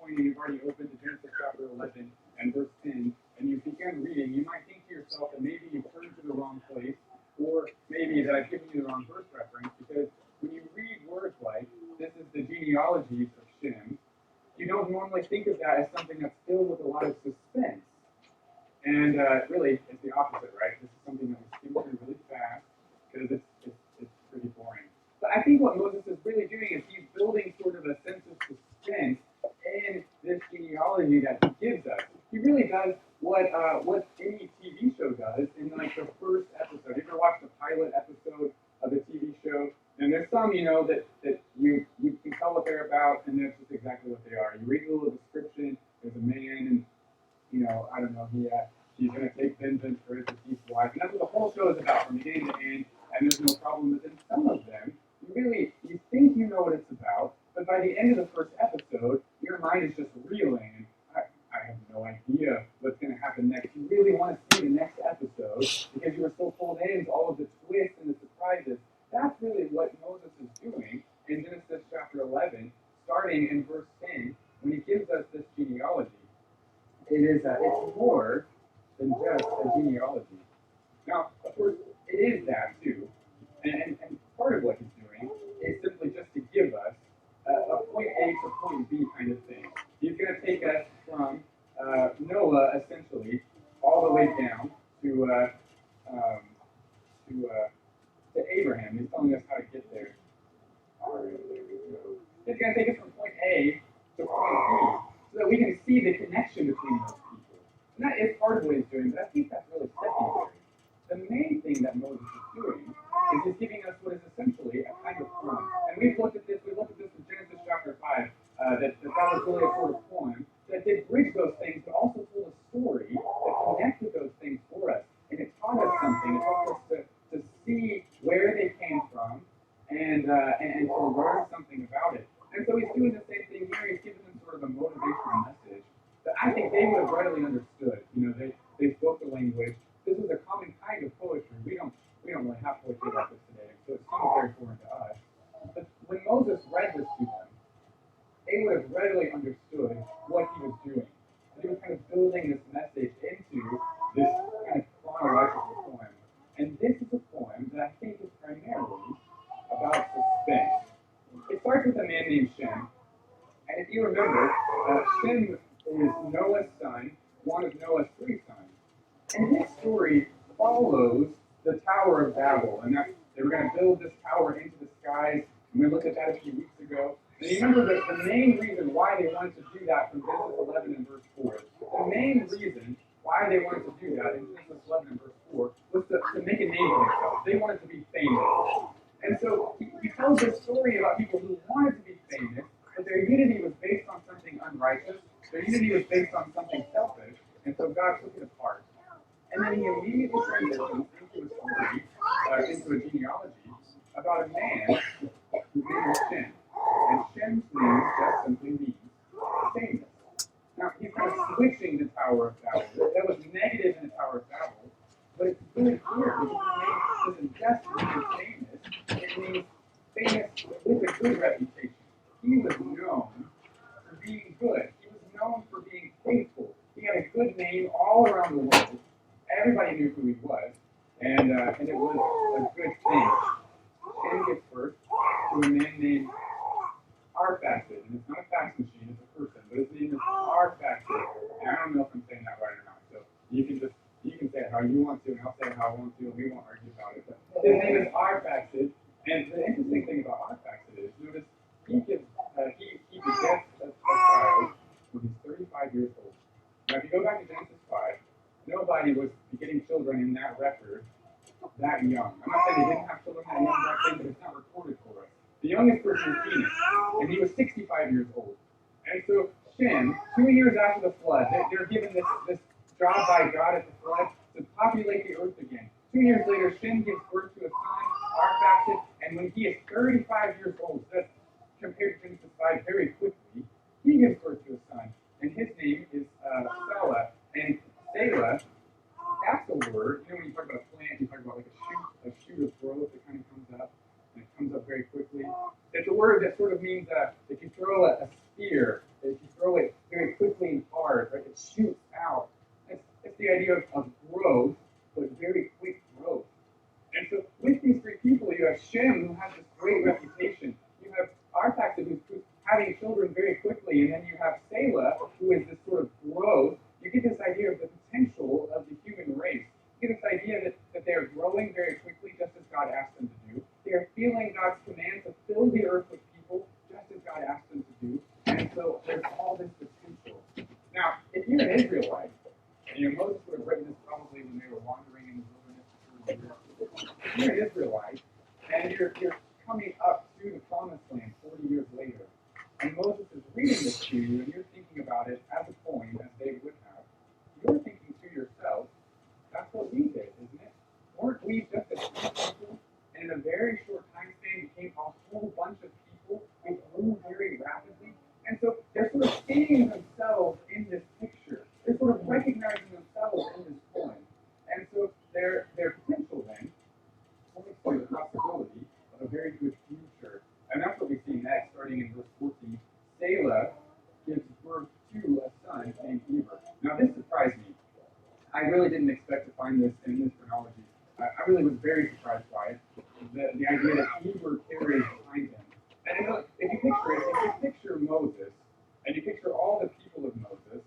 point and you've already opened to Genesis chapter 11 and verse 10, and you begin reading, you might think to yourself that maybe you've turned to the wrong place, or maybe that I've given you the wrong verse reference, because when you read words like, this is the genealogies of Shem, you don't normally think of that as something that's filled with a lot of suspense. And really, it's the opposite, right? This is something that we skim through really fast, because it's pretty boring. But I think what Moses is really doing is he's building sort of a sense of suspense in this genealogy that he gives us. He really does what any TV show does in like the first episode. You ever watch the pilot episode of a TV show? And there's some, that you can tell what they're about, and that's just exactly what they are. You read a little description. There's a man, and I don't know, he's going to take vengeance for his deceased wife, and that's what the whole show is about from beginning to end. And there's no problem. But then some of them, you think you know what it's about, but by the end of the first episode, your mind is just reeling. I have no idea what's going to happen next. You really want to see the next episode because you were so pulled into all of the twists and the surprises. That's really what Moses is doing in Genesis chapter 11, starting in verse 10, when he gives us this genealogy. It's more than just a genealogy. Now, of course, it is that too, and part of what he's doing is simply just to give us a point A to point B kind of thing. He's going to take us from Noah, essentially, all the way down to Abraham. He's telling us how to get there. All right, there we go. He's going to take us from point A to point B so that we can see the connection between those people. And that is part of what he's doing, but I think that's really secondary. The main thing that Moses is doing is he's giving us what is essentially a kind of poem. And we looked at this in Genesis chapter 5, that was really a sort of poem that did bridge those things, but also told a story that connected those things for us. And it taught us something. It helped us to see where they came from and to learn something about it. And so he's doing the same thing here. He's giving them sort of a motivational message that I think they would have readily understood. They spoke the language. This was a common kind of poetry. We don't really have poetry like this today, so it seems very foreign to us. But when Moses read this to them, they would have readily understood what he was doing. And he was kind of building this message into this kind of chronological poem. And this is a poem that I think is primarily about suspense. It starts with a man named Shem. And if you remember, Shem is Noah's son, one of Noah's three sons. And this story follows the Tower of Babel. And they were going to build this tower into the skies. And we looked at that a few weeks ago. And you remember that the main reason why they wanted to do that from Genesis 11 and verse 4, the main reason why they wanted to do that in Genesis 11 and verse 4 was to make a name for themselves. They wanted to be famous. And so he tells this story about people who wanted to be famous, but their unity was based on something unrighteous. Their unity was based on something selfish. And so God took it apart. And then he immediately transitions into a story, into a genealogy, about a man whose name is Shem. And Shem's name just simply means famous. Now, he's kind of switching the Tower of Babel. That was negative in the Tower of Babel, but it's good here because his name doesn't just mean famous, it means famous with a good reputation. He was known for being good. He was known for being faithful. He had a good name all around the world. Everybody knew who he was, and it was a good thing. Shem gets birth to a man named Arphaxad, and it's not a fax machine, it's a person, but his name is Arphaxad. And I don't know if I'm saying that right or not, so you can say it how you want to, and I'll say it how I want to, and we won't argue about it. But his name is Arphaxad, and the interesting thing about Arphaxad is, notice, he begets a child when he's 35 years old. Now, if you go back to Genesis 5, nobody was begetting children in that record that young. I'm not saying they didn't have children that young back then, but it's not recorded for us. The youngest person was Enoch, and he was 65 years old. And so Shem, 2 years after the flood, they're given this job by God at the flood to populate the earth again. 2 years later, Shem gives birth to a son, Arphaxad, and when he is 35 years old, that's compared to Genesis 5 very quickly, he gives birth to a son, and his name is Salah. And Salah, that's a word, when you talk about a plant, you talk about like a shoot of growth that kind of comes up, and it comes up very quickly. It's a word that sort of means if you throw a spear, if you throw it shoots out. It's the idea of growth, but very quick growth. And so with these three people, you have Shem, who has this great reputation. You have Arphaxad, who's having children very quickly, and then you have Selah, who is this sort of growth. You get this idea of the potential of the human race. You get this idea that they are growing very quickly, just as God asked them to do. They are feeling God's command to fill the earth with people, just as God asked them to do. And so there's all this potential. Now, if you're an Israelite, and Moses would have written this probably when they were wandering in the wilderness for 40 years. If you're an Israelite, and you're coming up to the promised land 40 years later, and Moses is reading this to you, and you're thinking about it as a coin, as David would have, you're thinking to yourself, that's what we did, isn't it? Weren't we just a few people, and in a very short time span became a whole bunch of people? We grew very rapidly. And so they're sort of seeing themselves in this picture. They're sort of recognizing themselves in this coin. And so their potential then points to the possibility of a very good future. And that's what we see next, starting in verse 14. Selah gives birth to a son named Eber. Now this surprised me. I really didn't expect to find this in this chronology. I really was very surprised by it. The idea that Eber carries behind him. And if you picture it, if you picture Moses, and you picture all the people of Moses,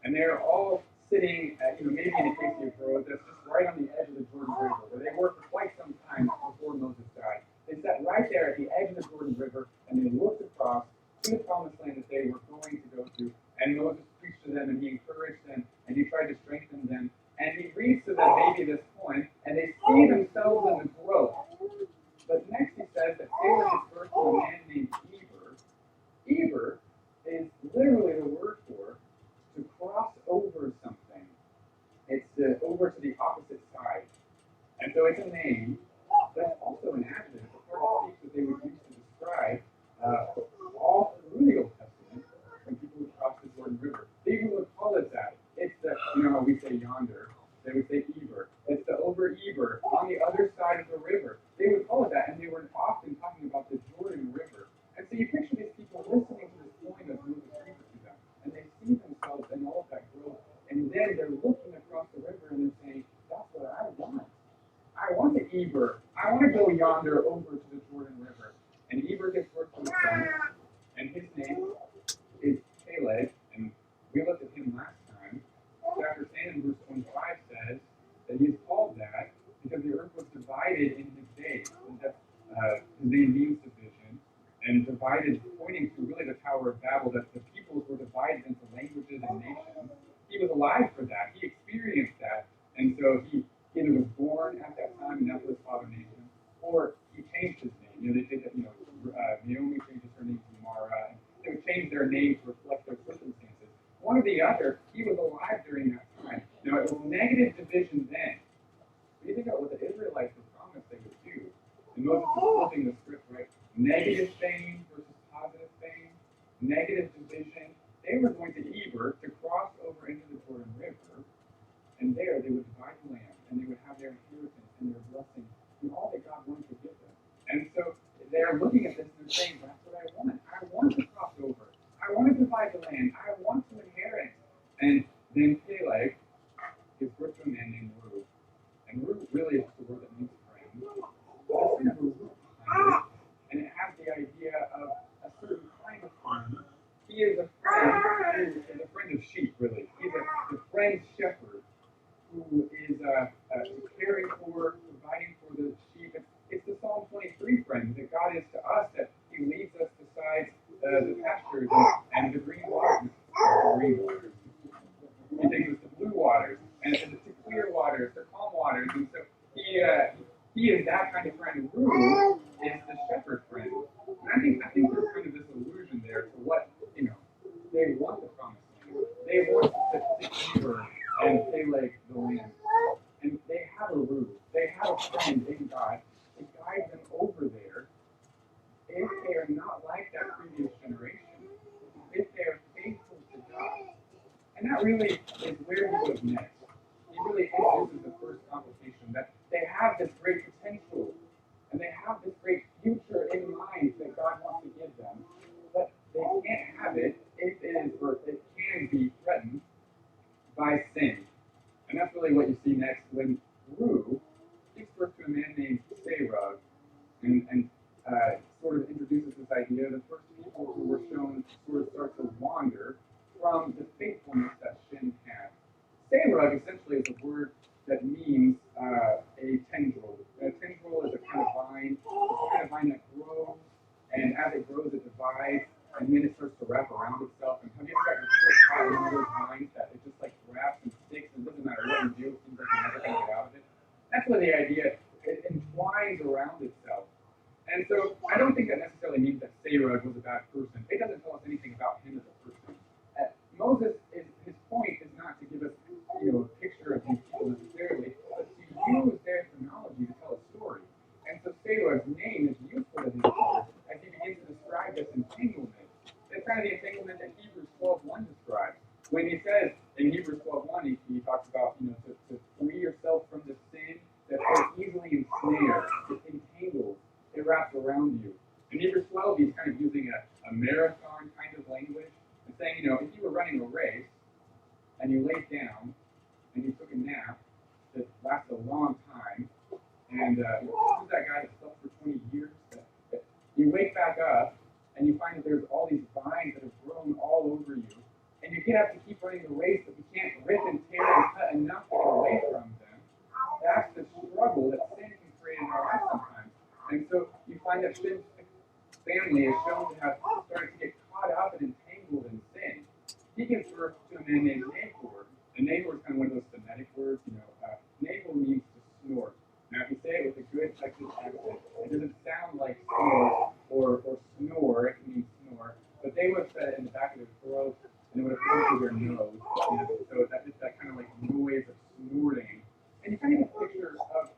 and they're all sitting, maybe in the case of Rhodes, just right on the edge of the Jordan River, where they were for quite some time before Moses died. They sat right there at the edge of the Jordan River, and they looked across to the promised land that they were going to go to. And Moses preached to them, and he encouraged them, and he tried to strengthen them. And he reads to them maybe this point, and they see themselves in the growth. But next he says that Selah gives birth to a man named Eber. Eber is literally the word for to cross over something. It's over to the opposite side. And so it's a name, but it's also an adjective, a part of speech that they would use to describe all through the Old Testament when people would cross the Jordan River. They even would call it that. It's the, how we say yonder. They would say Eber. It's the over Eber, on the other side of the river. They would call it that, and they were often talking about the Jordan River. And so you picture these people listening to this point of Moses reader to them, and they see themselves in all of that growth, and then they're looking across the river and they're saying, that's what I want. I want the Eber. I want to go yonder over to the Jordan River. And Eber gives birth to a son, and his name is Peleg, and we looked at him last time. Chapter 10 and verse 25 says that he is called that because the earth was divided in his days. And that, his name means division, and divided, pointing to really the Tower of Babel, that the peoples were divided into languages and nations. He was alive for that. He experienced that. And so he either was born at that time and that's what his father named him, or he changed his name. They did that, Naomi changes her name to Mara, and they would change their name to reflect their circumstances. One or the other, he was alive during that time. Now, it was negative division then. But you think about what the Israelites were promised they would do. And Moses is flipping the script, right? Negative fame versus positive fame, negative division. They were going to Eber to cross over into the Jordan River, and there they would divide the land, and they would have their inheritance and their blessing, and all that God wanted to give them. And so they're looking at this and they're saying, that's what I want. I want to cross over. I want to divide the land. I want to inherit. And then Peleg gives birth to a man named Ru. And Ru really is the word that means friend. But it's kind of a root behind it. And it has the idea of a certain kind of friend. He is a friend who is a friend of sheep, really. He's a friend shepherd who is caring for, providing for the sheep. It's the Psalm 23 friend that God is to us, that he leads us beside the pastures and the green waters. He takes us to blue waters and to clear waters, to calm waters. And so he is that kind of friend. Ru is the shepherd friend. And I think there's kind of this allusion there to what, they want the promised land. They want to favor and Peleg the land. And they have a Ru. They have a friend in God to guide them over there if they are not like that previous generation, if they are faithful to God. And that really is where he goes next. He really introduces the first complication, that they have this great potential, and they have this great future in mind that God wants to give them, but they can't have it if it is, or it can be threatened yourself, and have you ever gotten caught in one of those minds that it just like wraps and sticks, and it doesn't matter what you do, it seems like you're never going to get out of it? That's what the idea, it entwines around itself. And so I don't think that necessarily means that Serug was a bad person. It doesn't tell us anything about him as a person. Moses, his point is not to give us, a picture of these people necessarily, but to use their chronology to tell a story. And so Serug's name is useful to his story as he begins to describe this entanglement. It's kind of the entanglement that Hebrews 12:1 describes. When he says in Hebrews 12:1, he talks about, to free yourself from the sin that so easily ensnares, it entangles, it wraps around you. In Hebrews 12, he's kind of using a marathon kind of language and saying, if you were running a race and you laid down and you took a nap that lasted a long time, and who's that guy that slept for 20 years? You wake back up and you find that there's all these vines that have grown all over you, and you have to keep running the race, but you can't rip and tear and cut enough to get away from them. That's the struggle that sin can create in our life sometimes. And so you find that Shin's family is shown to have started to get caught up and entangled in sin. He gives birth to a man named Nahor. And Nahor is kind of one of those phonetic words. Nahor means to snort. Now, if you say it with a good Texas accent, it doesn't sound like snort or snore. It can mean snore. But they would have said it in the back of their throat, and it would have come through their nose. So that just that kind of like noise of snorting. And you kind of get a picture of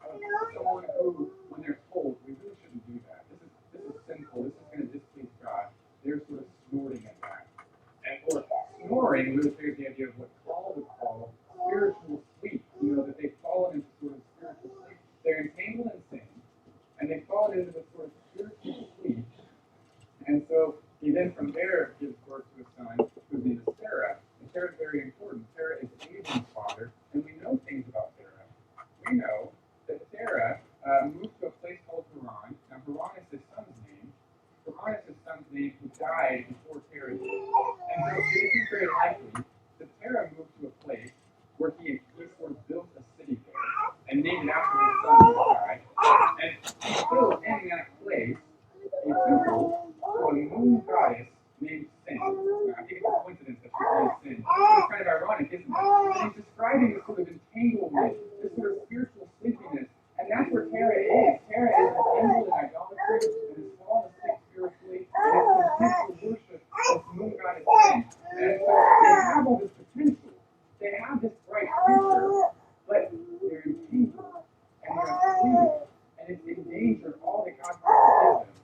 someone who, when they're told, we really shouldn't do that. This is sinful. This is going to displease God. They're sort of snorting at that. And or snoring really carries the idea of what Paul would call spiritual sleep. That they've fallen into sort of spiritual sleep. They're entangled in sin, and they've fallen into this sort of spiritual sleep. And so he then from there gives birth to a son whose name is Sarah. And Sarah is very important. Sarah is Abram's father, and we know things about Sarah. We know that Sarah moved to a place called Haran. Now, Haran is his son's name. Haran is his son's name who died before Terah did. And so it is very likely that Terah moved to a place where he sort of built a city there and named it after his son who died. And he built in that place a temple to a moon goddess named Sin. Now, I think it's a coincidence that she's named Sin. It's kind of ironic, isn't it? But he's describing this sort of entanglement, this sort of spiritual sleepiness, and that's where Terah is. Terah is entangled in idolatry and is fallen asleep spiritually, and is content to worship this moon goddess Sin. And so they have all this potential. They have this bright future, but they're entangled and they're asleep, and it's in danger of all that God wants to give them.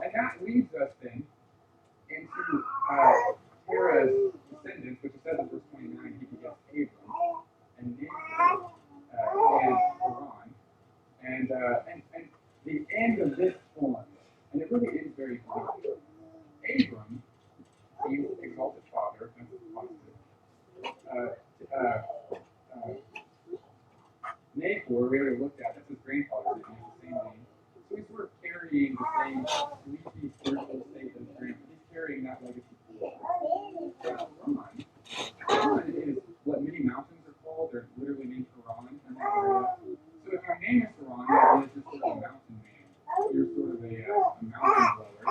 And that leads us then into Terah's descendants, which it says in verse 29, he begets Abram and Nahor and Haran. And the end of this poem, and it really is very clear. Abram, he exalted father, that's positive. Nahor, we already looked at, that's his grandfather's name, the same name. So he's sort of carrying the same sleepy spiritual state as his grandfather. He's carrying that legacy forward. Haran is what many mountains are called. They're literally named Haran in that area. So if your name is Haran, that is just sort of a mountain man. You're sort of a mountain dweller.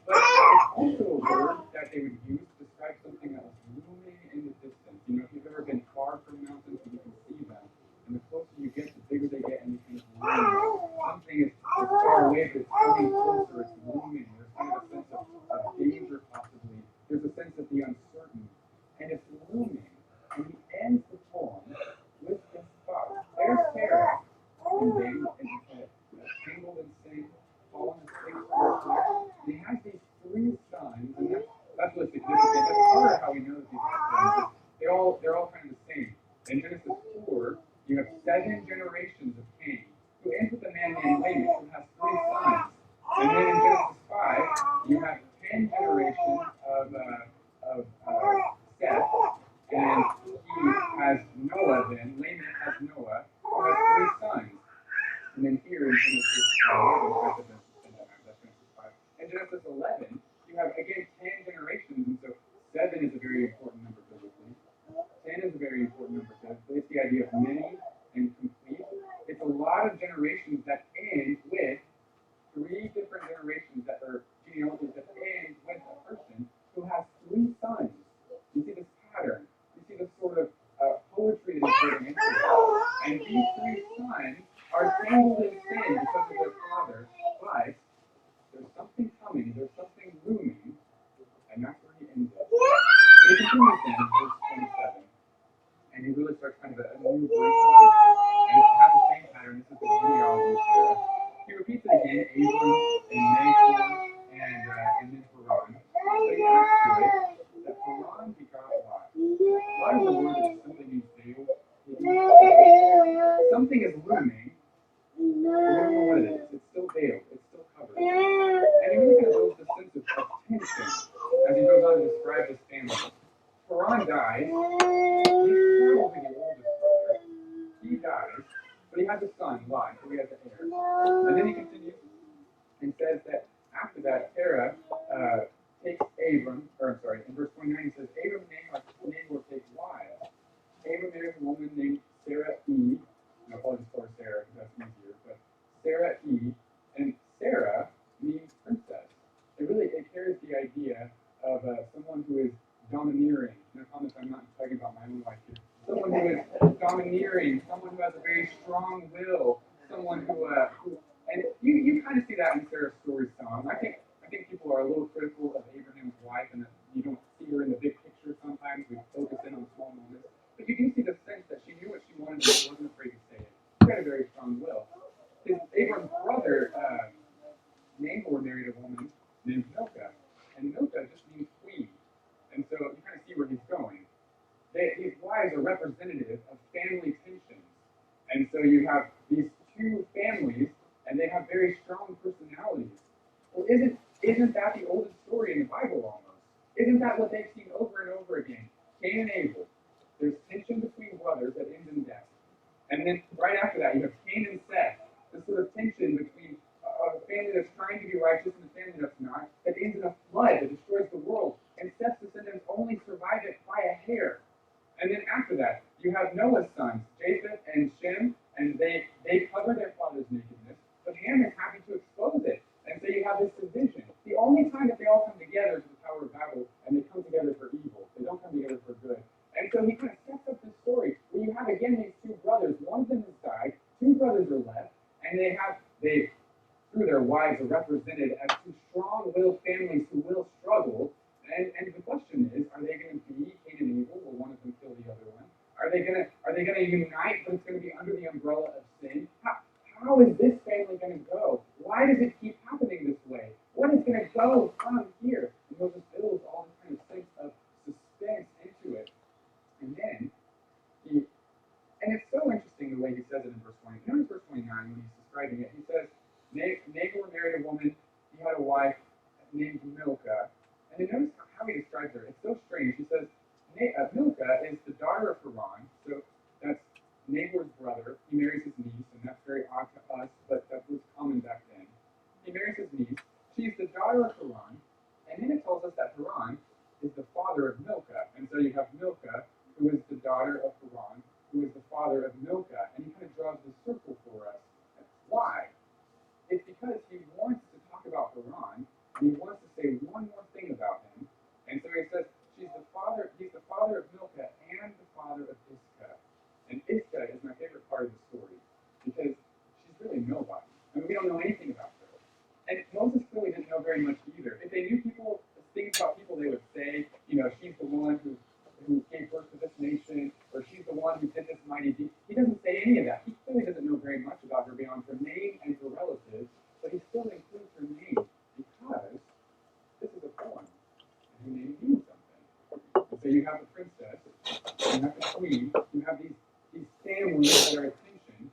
But it's also a word that they would use to describe something that was looming in the distance. If you've ever been far from mountains, you can see them. And the closer you get, the bigger they get, and you can loom. Something is far away, but it's coming closer, it's looming. There's kind of a sense of danger, possibly. There's a sense of the uncertain. And it's looming. And he ends the poem with this thought. There's Sarah, and David, as you said, tangled in sin, fallen asleep spiritually. And he has these three sons, and that's really significant. That's part of how we know that these have sons. They're all kind of the same. In Genesis 4, you have 7 generations of Cain, who ends with a man named Lamech, who has 3 sons. And then in Genesis 5, you have 10 generations of Seth, and he has Noah then. Lamech has Noah, who has 3 sons. And then here in Genesis 11, in Genesis 11, you have again 10 generations, and so 7 is a very important number biblically. 10 is a very important number because it's the idea of many and complete. It's a lot of generations that end with 3 different generations that are genealogies that end with a person who has 3 sons. it continues then in verse 27, and he really starts kind of a new breakdown, and it has the same pattern. This is the genealogy of Sarah. He repeats it again, Abram and Nahor and then Haran. But he adds to it that Haran begot Lot. Lot is a word that simply means veil. Something is looming. We don't know what it is. It's still veiled. It's still covered. And he really kind of builds this sense of tension as he goes on to describe his family. Haran dies. He's probably the oldest brother. He dies, but he has a son, Lot, so he has an heir. And then he continues and says that after that, Terah takes Abram, in verse 29 he says, Abram Nahor takes wives. Abram marries a woman named Sarah E. And I apologize for Sarah because that's easier, but Sarah E. And Sarah means princess. It carries the idea of someone who is domineering. And I promise I'm not talking about my own life here. Someone who is domineering, someone who has a very strong will, someone who and you kind of see that in Sarah's story some. I think people are a little critical of Abraham's wife and that you don't see her in the big picture sometimes. We focus in on small moments. But you do see the sense that she knew what she wanted and she wasn't afraid to say it. She had a very strong will. Abram's brother, Nahor, married a woman named Milcah. And Milcah just means queen. And so you kind of see where he's going. These wives are representative of family tensions. And so you have these two families, and they have very strong personalities. Well, isn't that the oldest story in the Bible almost? Isn't that what they've seen over and over again? Cain and Abel. There's tension between brothers that ends in death. And then right after that, you have Cain and Seth. This sort of tension between a family that's trying to be righteous and a family that's not, that ends in a flood that destroys the world. And Seth's descendants only survive it by a hair. And then after that, you have Noah's sons, Japheth and Shem, and they cover their father's nakedness, but Ham is happy to expose it. And so you have this division. The only time that they all come together is the Tower of Babel, and they come together for evil. They don't come together for good. And so he kind of sets up this story where you have again these two brothers. One of them has died, two brothers are left, and they through their wives are represented as two strong-willed families who will struggle. And the question is, are they going to be Cain and Abel, or one of them kill the other one? Are they going to unite, but it's going to be under the umbrella of sin? How is this family going to go? Why does it keep happening this way? What is going to go from here? And Moses builds all this kind of sense of suspense into it. And then and it's so interesting the way he says it in verse 20. Notice verse 29 when he's describing it. He says, Nahor married a woman. He had a wife named Milcah. And then notice how he describes her. It's so strange. He says, Milcah is the daughter of Haran. So that's Nahor's brother. He marries his niece, and that's very odd to us, but that was common back then. He marries his niece. She's the daughter of Haran. And then it tells us that Haran is the father of Milcah. And so you have Milcah, who is the daughter of Haran, who is the father of Milcah. And he kind of draws this circle for us. Why? It's because he wants to talk about Haran, and he wants to say one more thing about him. And so he says, he's the father of Milcah and the father of Iscah. And Iscah is my favorite part of the story, because she's really nobody. I mean, we don't know anything about her. And Moses clearly didn't know very much either. If they knew things about people, they would say, she's the one who gave birth to this nation, or she's the one who did this mighty deed. He doesn't say any of that. He clearly doesn't know very much about her beyond her name and her relatives, but he still includes her name because this is a poem, and her name means something. And so you have the princess, you have the queen, you have these families that are attention,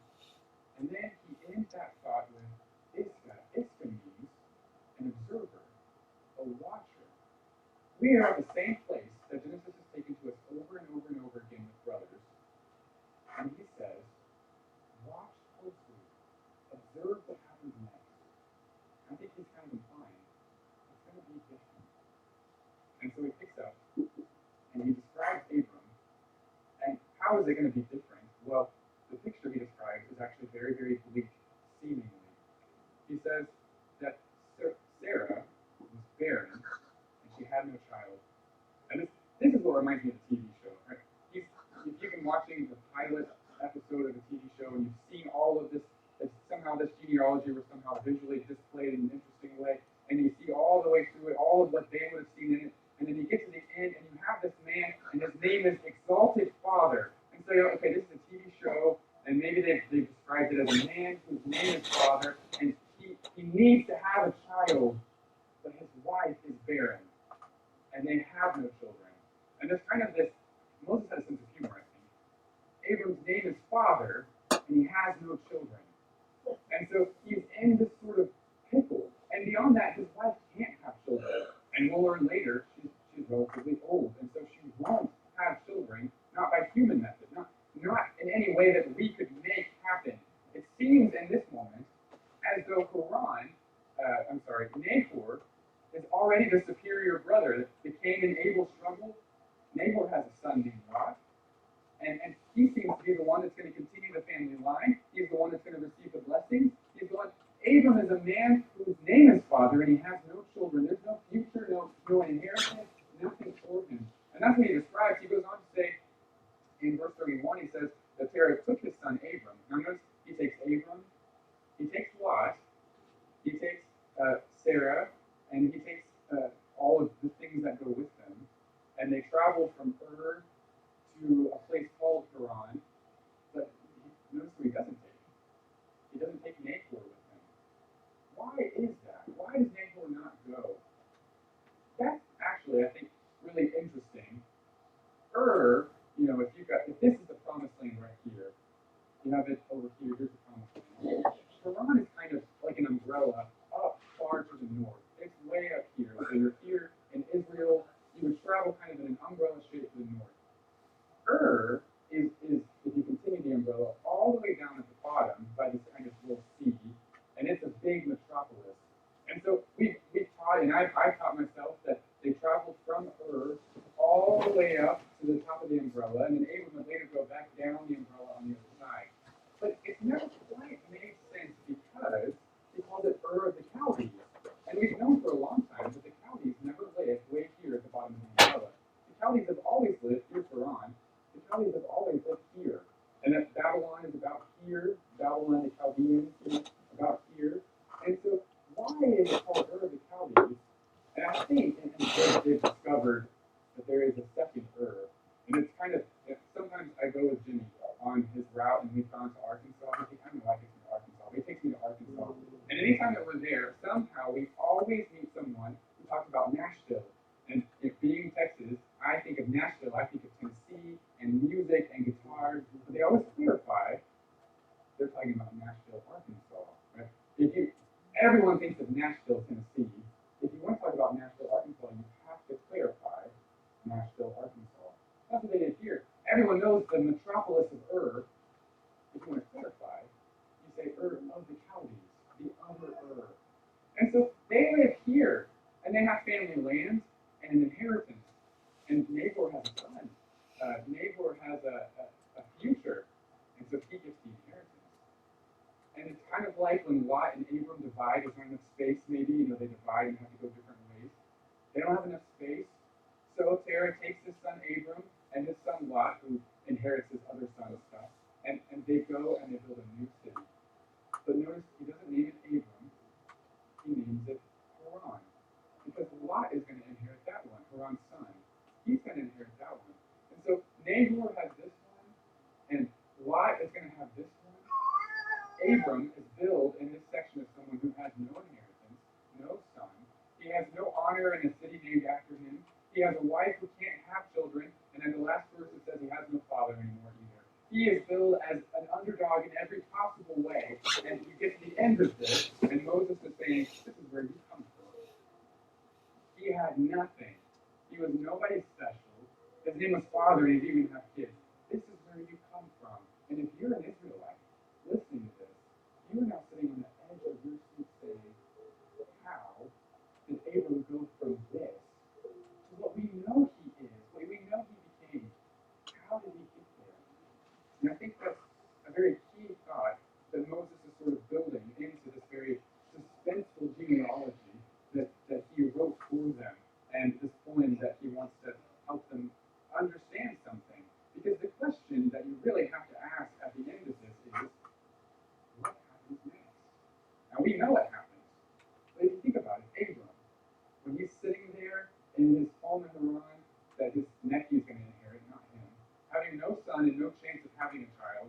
and then he ends that thought with Iscah. Iscah means an observer, a watcher. We are at the same place that Genesis has taken to us over and over and over again with brothers. And he says, watch closely, observe what happens next. I think he's kind of implying it's going to be different. And so he picks up and he describes Abram. And how is it going to be different? Well, the picture he describes is actually very, very bleak, seemingly. He says that Sarah was barren and she had no child. And this is what reminds me of the TV show. Right? If you've been watching the pilot episode of the TV show and you've seen all of this, somehow this genealogy was somehow visually displayed in an interesting way, and you see all the way through it, all of what they would have seen in it, and then you get to the end and you have this man, and his name is Exalted Father. And so, okay, this is a TV show, and maybe they've described it as a man whose name is Father, and he needs to have a child, but his wife is barren, and they have no children. And there's kind of this, Moses has a sense of humor, I think. Abram's name is Father, and he has no children. And so he's in this sort of pickle. And beyond that, his wife can't have children. And we'll learn later, she's relatively old. And so she won't have children, not by human method, not in any way that we could make happen. It seems in this moment as though Nahor is already the superior brother. The Cain and Abel struggle. Nahor has a son named Lot. And he seems to be the one that's going to continue the family line. He's the one that's going to receive the blessings. He's the one. Abram is a man whose name is Father, and he has no children. There's no future, no inheritance, nothing for him. And that's what he describes. He goes on to say, in verse 31, he says that Terah took his son Abram. Now notice he takes Abram, he takes Lot, he takes Sarah, and he takes all of the things that go with them. And they travel from Ur to a place called Haran, but notice who he doesn't take. He doesn't take Nahor with him. Why is that? Why does Nahor not go? That's actually, I think, really interesting. Ur, if this is the promised land right here, you have it over here, here's the promised land. Haran is kind of like an umbrella up far to the north. It's way up here. So you're here in Israel, you would travel kind of in an umbrella shape to the north. Ur is, if you continue the umbrella, all the way down at the bottom by this kind of little sea, and it's a big metropolis. And so we've taught, and I've taught myself that they traveled from Ur all the way up to the top of the umbrella, and then Abram would later go back down the umbrella on the other side. But it's never quite made sense because he called it Ur of the Chaldees. And we've known for a long time that the Chaldees never lived way here at the bottom of the umbrella. The Chaldees have always lived, here's Haran, the Chaldees have always lived here. And that Babylon is about here, Babylon, the Chaldeans, about here. And so why is it called Ur of the Chaldees? And I think, and they've discovered that there is a second Ur. And it's kind of, sometimes I go with Jimmy on his route, and we've gone to Arkansas. I think, I don't know why he takes me to Arkansas, but he takes me to Arkansas. And anytime that we're there, somehow we always meet someone who talks about Nashville. And if being Texas, I think of Nashville, I think of Tennessee, and music, and guitars. But they always clarify, they're talking about Nashville, Arkansas. Right? Everyone thinks of Nashville, Tennessee. If you want to talk about Nashville, Arkansas, you have to clarify Nashville, Arkansas. That's what they did here. Everyone knows the metropolis of Ur. If you want to clarify, you say Ur of the Chaldees, the other Ur. And so they live here, and they have family lands and an inheritance. And Nahor has a son. Nahor has a future, and so he gets the inheritance. And it's kind of like when Lot and Abram divide, there's not enough space maybe, they divide and have to go different ways. They don't have enough space. So Terah takes his son Abram and his son Lot, who inherits his other son's stuff, and they go and they build a new city. But notice he doesn't name it Abram, he names it Haran. Because Lot is going to inherit that one, Haran's son. He's going to inherit that one. And so Nahor has this one, and Lot is going to have this one. Abram is billed in this section as someone who has no inheritance, no son. He has no honor in a city named after him. He has a wife who can't have children, and in the last verse it says he has no father anymore either. He is billed as an underdog in every possible way, and you get to the end of this, and Moses is saying, this is where you come from. He had nothing. He was nobody special. His name was Father, and he didn't even have kids. This is where you come from. And if you're an Israelite listening to this, you are now sitting on the edge of your seat saying, how did Abram go from this to what we know he is, what we know he became? How did he get there? And I think that's a very key thought that Moses is sort of building into this very suspenseful genealogy that he wrote for them, and this poem that he wants to help them understand something. Because the question that you really have to ask at the end of this is, what happens next? Now we know what happens, but if you think about it, Abram, when he's he's going to inherit, not him. Having no son and no chance of having a child,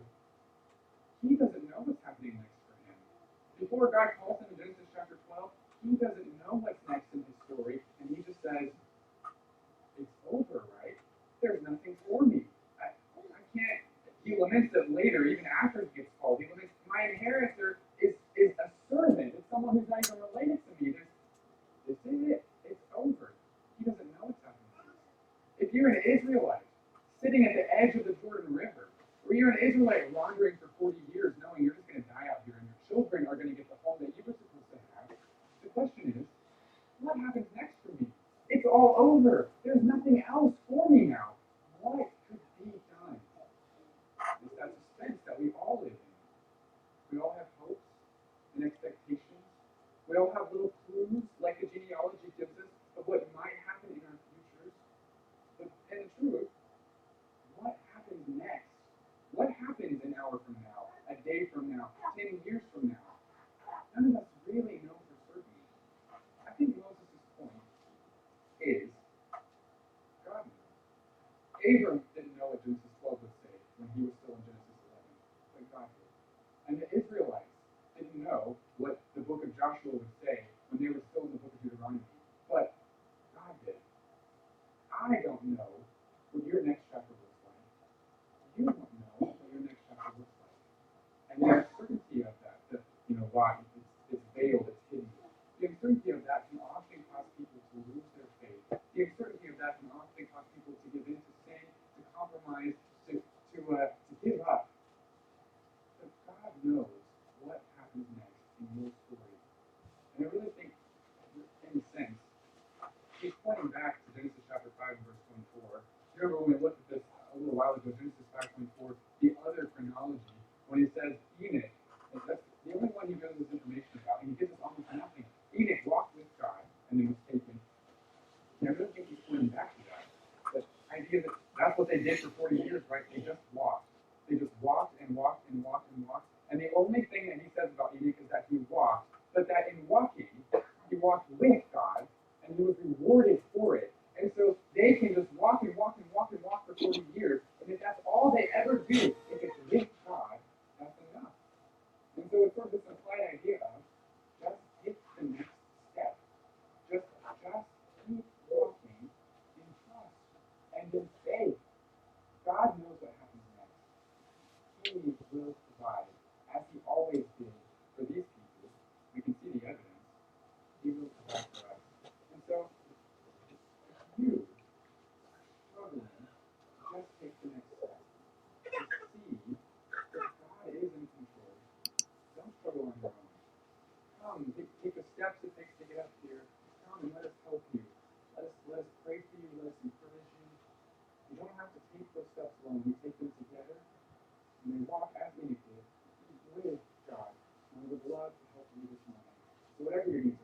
he doesn't know what's happening next for him. Before God calls him in Genesis chapter 12, he doesn't know what's next in his story, and he just says, it's over, right? There's nothing for me. I can't. He laments it later, even after he gets called. He laments, my inheritor is a servant. It's someone who's not even related to me. This is it. It's over. He doesn't know what's happening. If you're an Israelite sitting at the edge of the Jordan River, or you're an Israelite wandering for 40 years knowing you're just going to die out here and your children are going to get the home that you were supposed to have, the question is, what happens next for me? It's all over. There's nothing else for me now. What could be done? It's that suspense that we all live in. We all have hopes and expectations. We all have little clues, like the genealogy gives us, of what might happen in our futures. But in truth, what happens next? What happens an hour from now, a day from now, 10 years from now? None of us really know for certain. I think Moses' point is God knows. Abram didn't know what Genesis 12 would say when he was still in Genesis 11, but God did. And the Israelites didn't know what the book of Joshua would say when they were still in the book of Deuteronomy, but God did. I don't know what your next chapter looks like. You don't know what your next chapter looks like. And the uncertainty of that, why it's veiled, it's hidden. The uncertainty of that can often cause people to lose their faith. The uncertainty of that can often cause people to give in to sin, to compromise, to give up. But God knows what happens next in your story. And I really think, in a sense, he's pointing back to Genesis chapter 5 and verse 24. You remember when we looked at this a little while ago, Genesis 5:24, the other chronology, when he says Enoch, and that's the only one he gives us information about, and he gives us almost nothing. Enoch walked with God and then was taken. And I really think he's pointing back to that. The idea that that's what they did for 40 years, right? They just walked. They just walked and walked and walked and walked. And the only thing that he says about Enoch is that he walked, but that in walking, he walked with God, and he was rewarded for it. And so they can just walk and walk and walk and walk for 40 years, and if that's all they ever do, if it's with God, that's enough. And so it's sort of this implied idea of just take the next step. Just keep walking in trust and in faith. God knows what happens next. He will provide, as he always did for these people. We can see the evidence. He will provide for us. And so, if you are struggling, just take the next step. To see that God is in control. Don't struggle on your own. Come, take the steps it takes to get up here. Come and let us help you. Let us pray for you. Let us encourage you. You don't have to take those steps alone. We take them together. And we walk as we did with God. And we would love to help you this morning. So whatever your needs